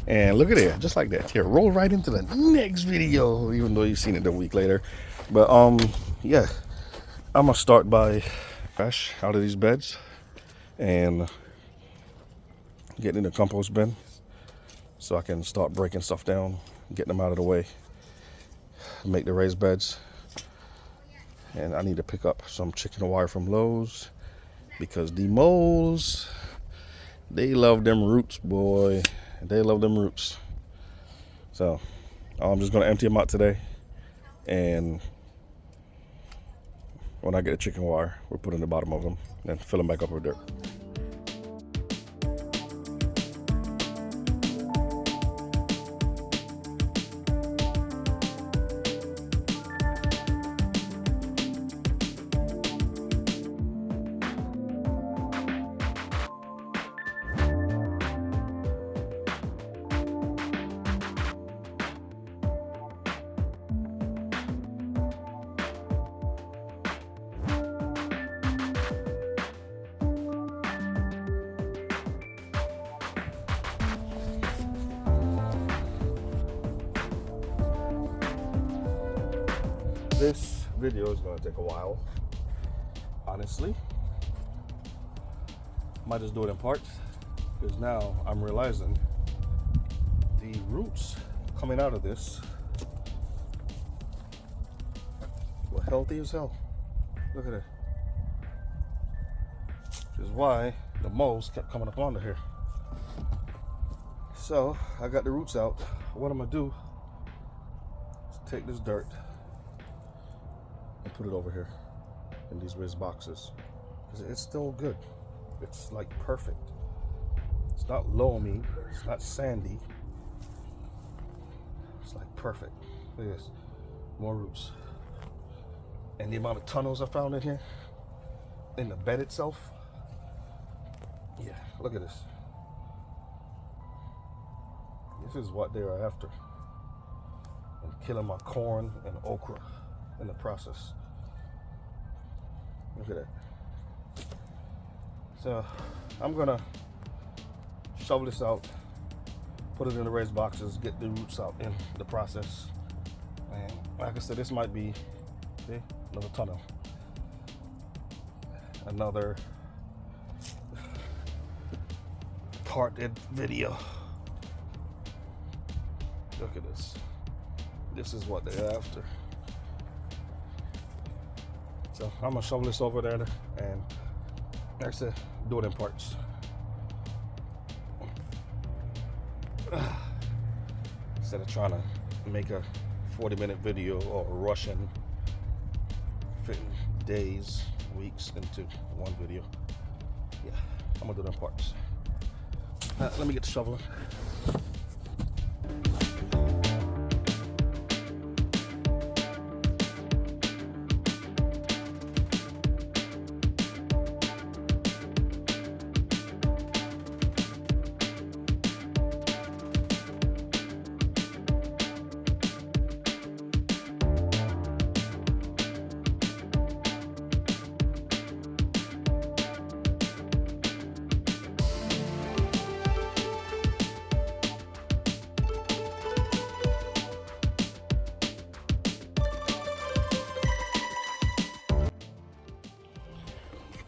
And look at it, just like that. Here, roll right into the next video, even though you've seen it a week later. But yeah, I'm gonna start by fresh out of these beds and getting in the compost bin so I can start breaking stuff down, getting them out of the way, make the raised beds. And I need to pick up some chicken wire from Lowe's because the moles, they love them roots, boy. They love them roots. So I'm just gonna empty them out today, and when I get a chicken wire, we'll put in the bottom of them and fill them back up with dirt. This video is going to take a while, honestly. Might just do it in parts because now I'm realizing the roots coming out of this were healthy as hell. Look at it. Which is why the moles kept coming up onto here. So I got the roots out. What I'm going to do is take this dirt and put it over here in these raised boxes because it's still good. It's like perfect. It's not loamy, it's not sandy. It's like perfect. Look at this, more roots. And the amount of tunnels I found in here, in the bed itself. Yeah, look at this. This is what they are after. And killing my corn and okra in the process. Look at that. So I'm gonna shovel this out, put it in the raised boxes, get the roots out in the process. And like I said, this might be another tunnel, another parted video. Look at this. This is what they're after. So I'm gonna shovel this over there and, like I said, do it in parts. Instead of trying to make a 40-minute video or rushing, fitting days, weeks into one video. Yeah, I'm gonna do it in parts. Let me get the shoveling.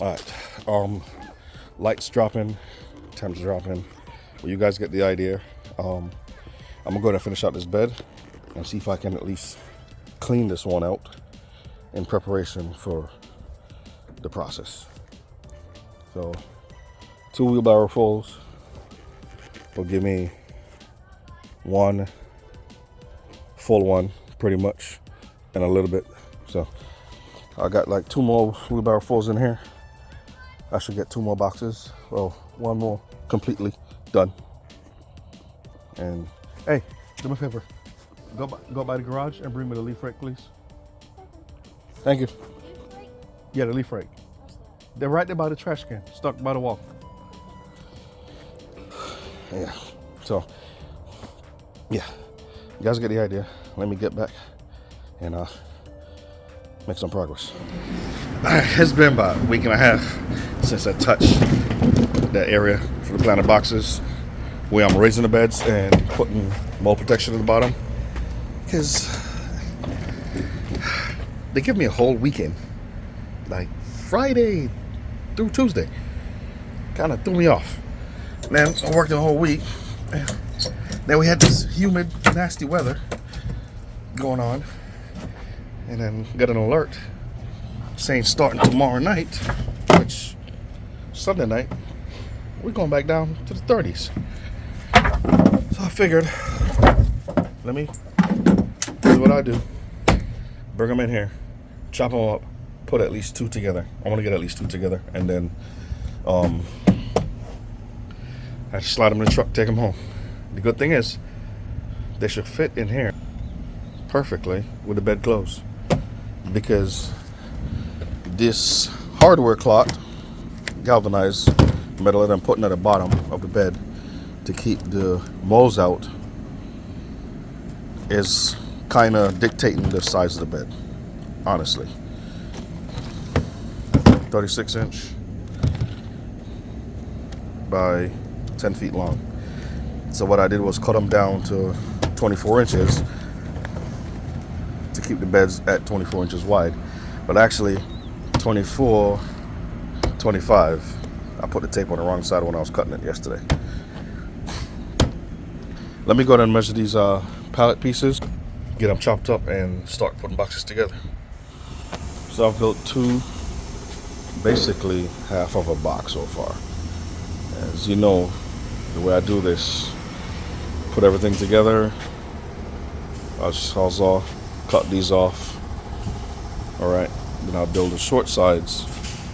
All right, lights dropping, temps dropping. Well, you guys get the idea. I'm gonna go ahead and finish out this bed and see if I can at least clean this one out in preparation for the process. So 2 wheelbarrow fulls will give me one full one pretty much and a little bit. So I got like 2 more wheelbarrow fulls in here. I should get 2 more boxes. Well, 1 more completely done. And hey, do me a favor. Go by the garage and bring me the leaf rake, please. Thank you. Yeah, the leaf rake. They're right there by the trash can, stuck by the wall. Yeah. So, yeah, you guys get the idea. Let me get back and make some progress. It's been about a week and a half since I touched that area for the planter boxes. where I'm raising the beds and putting mold protection at the bottom, because they give me a whole weekend, like Friday through Tuesday. Kind of threw me off. Then I worked the whole week. Then we had this humid, nasty weather going on, and then got an alert saying starting tomorrow night, which Sunday night, we're going back down to the 30s. So I figured, let me do what I do. Bring them in here, chop them up, put at least 2 together. I want to get at least 2 together, and then I just slide them in the truck, take them home. The good thing is, they should fit in here perfectly with the bed closed, because this hardware cloth, galvanized metal that I'm putting at the bottom of the bed to keep the molds out, is kind of dictating the size of the bed, honestly. 36 inch by 10 feet long. So what I did was cut them down to 24 inches to keep the beds at 24 inches wide, but actually 24, 25. I put the tape on the wrong side when I was cutting it yesterday. Let me go ahead and measure these pallet pieces, get them chopped up, and start putting boxes together. So I've built 2, basically half of a box so far. As you know, the way I do this, put everything together, I'll sawzall, cut these off. Alright, then I'll build the short sides.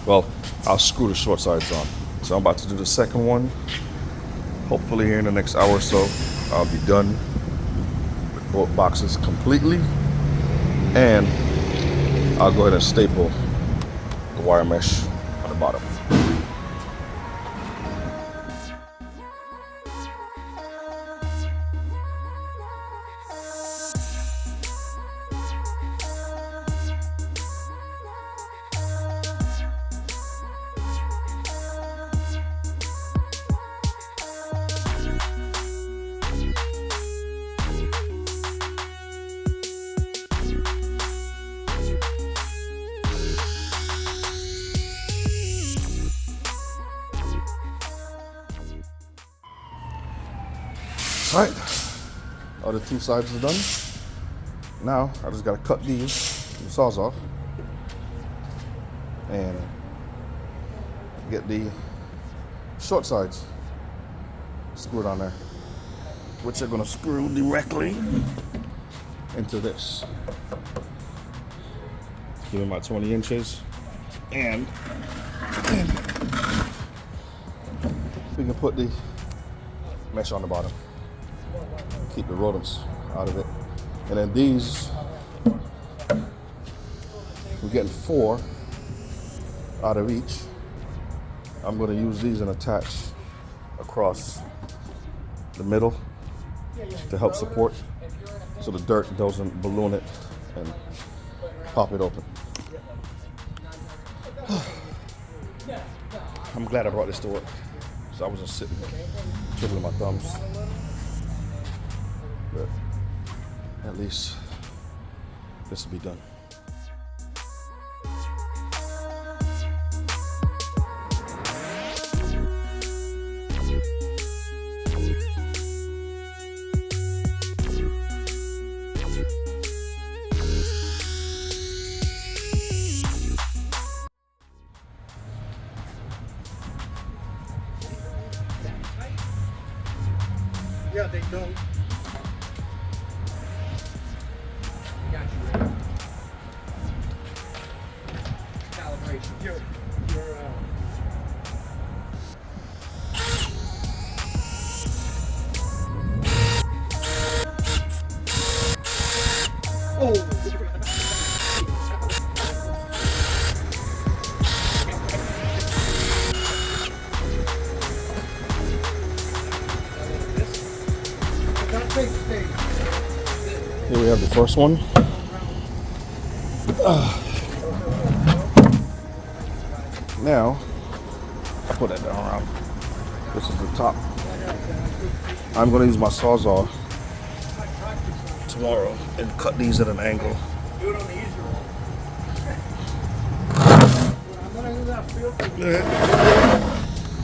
Well, I'll screw the short sides on. So I'm about to do the second one. Hopefully here in the next hour or so, I'll be done with both boxes completely. And I'll go ahead and staple the wire mesh on the bottom. Alright, other 2 sides are done. Now I just gotta cut these saws off and get the short sides screwed on there, which are gonna screw directly into this. Give me my 20 inches, and we can put the mesh on the bottom. Keep the rodents out of it. And then these, we're getting 4 out of each. I'm going to use these and attach across the middle to help support, so the dirt doesn't balloon it and pop it open. I'm glad I brought this to work, so I was just sitting twiddling my thumbs. But at least this will be done. Yeah, they don't. Got you. Calibration. Your Oh. Here we have the first one. Now, I put that down around. This is the top. I'm gonna use my Sawzall tomorrow and cut these at an angle. Do it on the easy roll. I'm gonna do that filter.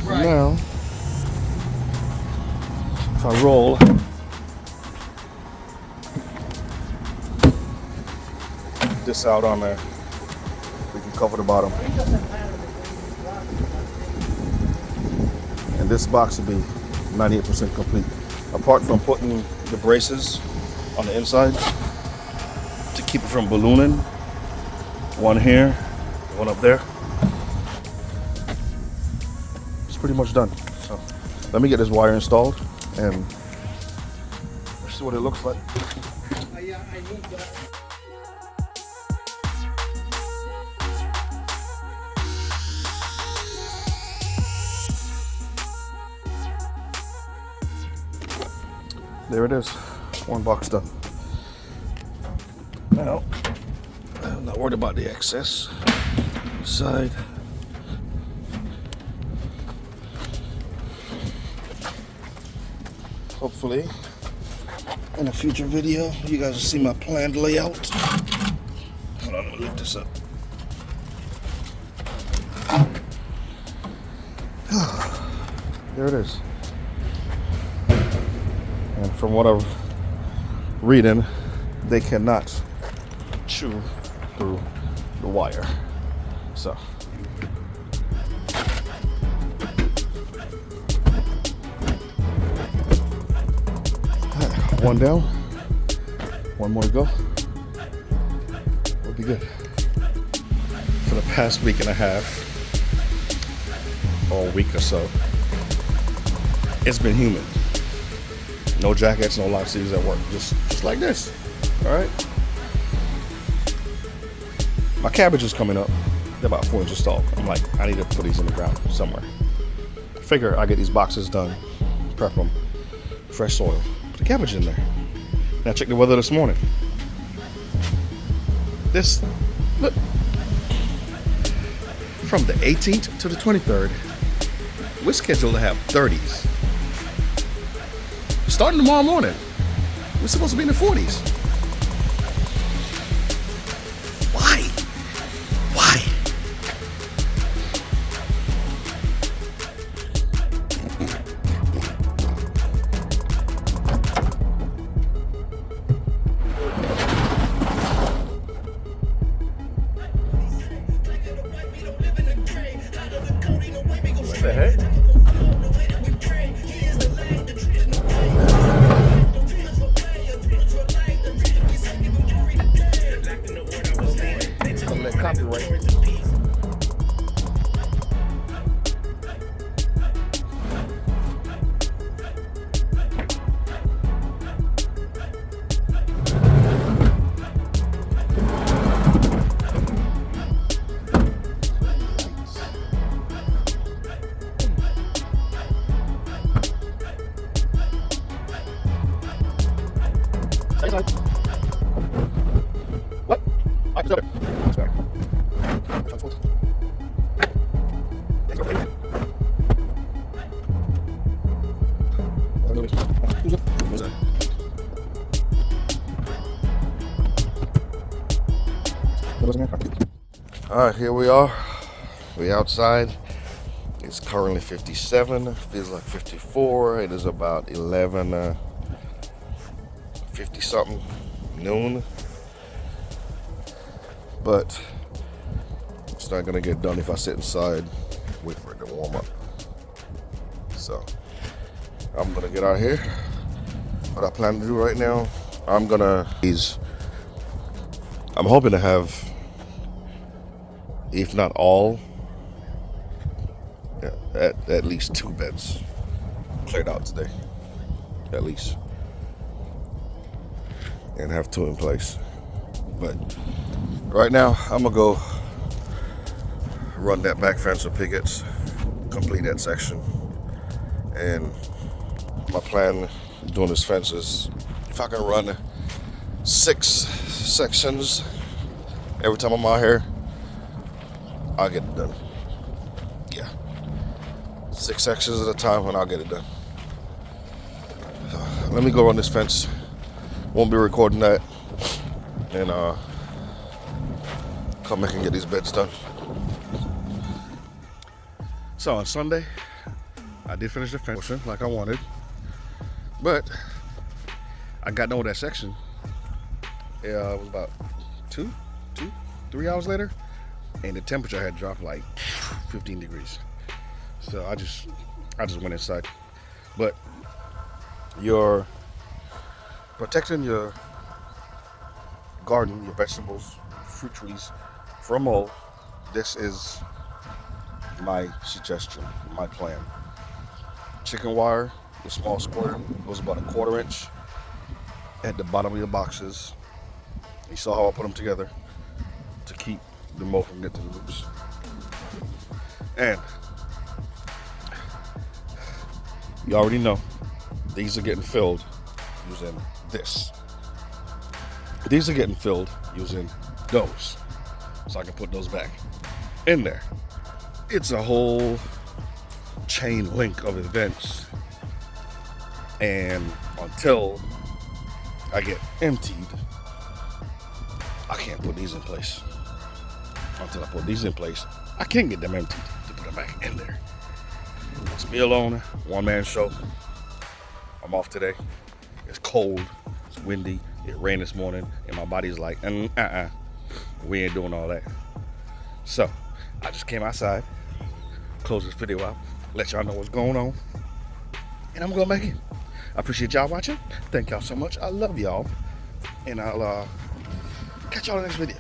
Right. Now, if I roll, this out on there, we can cover the bottom. And this box will be 98% complete. Apart from putting the braces on the inside to keep it from ballooning. One here, one up there. It's pretty much done. So let me get this wire installed and let's see what it looks like. I need that. There it is, one box done. Now, I'm not worried about the excess side. Hopefully, in a future video, you guys will see my planned layout. Hold on, let me lift this up. There it is. And from what I'm reading, they cannot chew through the wire. So, one down, one more to go. We'll be good. For the past week and a half, or a week or so, it's been humid. No jackets, no long sleeves at work. Just like this. All right. My cabbage is coming up. They're about 4 inches tall. I'm like, I need to put these in the ground somewhere. Figure I get these boxes done, prep them, fresh soil, put the cabbage in there. Now check the weather this morning. This, look, from the 18th to the 23rd, we're scheduled to have 30s. Starting tomorrow morning, we're supposed to be in the 40s. Why? Why? What the heck? Copyright. What? I got it. That's better. All right, here we are. We outside. It's currently 57. Feels like 54. It is about 50 something noon. But it's not gonna get done if I sit inside, wait for it to warm up. So I'm gonna get out here. What I plan to do right now, I'm hoping to have, if not all, at least 2 beds cleared out today, at least, and have 2 in place. But right now, I'm gonna go run that back fence with pickets, complete that section, and my plan doing this fence is if I can run 6 sections every time I'm out here, I'll get it done. Yeah, 6 sections at a time and I'll get it done. let me go on this fence. Won't be recording that. And come back and get these beds done. So on Sunday, I did finish the fence like I wanted, but I got done with that section. It was about 3 hours later, and the temperature had dropped like 15 degrees. So I just went inside. But you're protecting your garden, your vegetables, fruit trees from mold. This is my suggestion, my plan. Chicken wire, the small square, goes about 1/4 inch at the bottom of your boxes. You saw how I put them together to keep the mold from getting to the roots. And you already know these are getting filled using this. These are getting filled using those. So I can put those back in there. It's a whole chain link of events. And until I get emptied, I can't put these in place. Until I put these in place, I can't get them emptied to put them back in there. It's me alone, one-man show. I'm off today. It's cold, it's windy, it rained this morning, and my body's like, we ain't doing all that. So, I just came outside, close this video out, let y'all know what's going on, and I'm going back in. I appreciate y'all watching. Thank y'all so much. I love y'all, and I'll catch y'all in the next video.